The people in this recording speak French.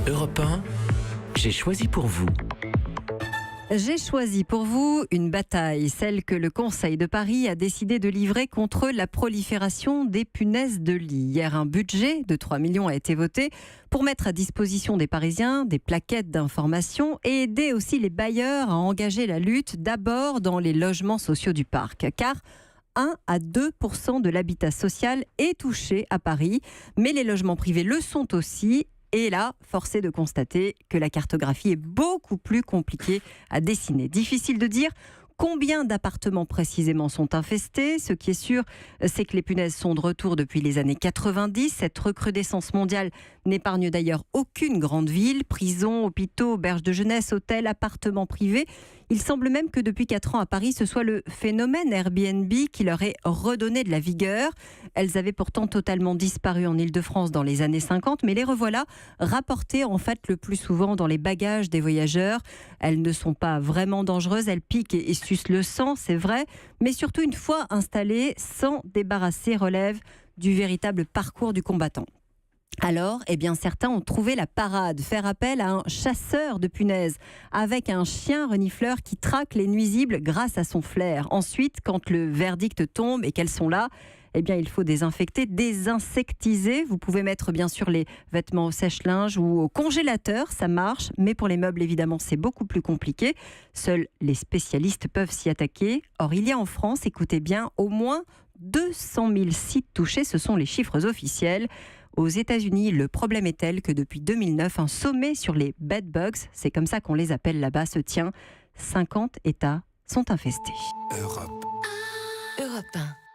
Europe 1, j'ai choisi pour vous. J'ai choisi pour vous une bataille, celle que le Conseil de Paris a décidé de livrer contre la prolifération des punaises de lit. Hier, un budget de 3 millions a été voté pour mettre à disposition des Parisiens des plaquettes d'information et aider aussi les bailleurs à engager la lutte d'abord dans les logements sociaux du parc. Car 1 à 2% de l'habitat social est touché à Paris, mais les logements privés le sont aussi. Et là, force est de constater que la cartographie est beaucoup plus compliquée à dessiner. Difficile de dire combien d'appartements précisément sont infestés. Ce qui est sûr, c'est que les punaises sont de retour depuis les années 90. Cette recrudescence mondiale n'épargne d'ailleurs aucune grande ville. Prisons, hôpitaux, auberges de jeunesse, hôtels, appartements privés. Il semble même que depuis 4 ans à Paris, ce soit le phénomène Airbnb qui leur ait redonné de la vigueur. Elles avaient pourtant totalement disparu en Île-de-France dans les années 50, mais les revoilà rapportées en fait le plus souvent dans les bagages des voyageurs. Elles ne sont pas vraiment dangereuses, elles piquent et sucent le sang, c'est vrai, mais surtout une fois installées, s'en débarrasser relève du véritable parcours du combattant. Alors, certains ont trouvé la parade, faire appel à un chasseur de punaises avec un chien renifleur qui traque les nuisibles grâce à son flair. Ensuite, quand le verdict tombe et qu'elles sont là, il faut désinfecter, désinsectiser. Vous pouvez mettre bien sûr les vêtements au sèche-linge ou au congélateur, ça marche, mais pour les meubles évidemment c'est beaucoup plus compliqué. Seuls les spécialistes peuvent s'y attaquer. Or, il y a en France, écoutez bien, au moins 200 000 sites touchés, ce sont les chiffres officiels. Aux États-Unis, le problème est tel que depuis 2009, un sommet sur les bedbugs, c'est comme ça qu'on les appelle là-bas, se tient. 50 États sont infestés. Europe 1.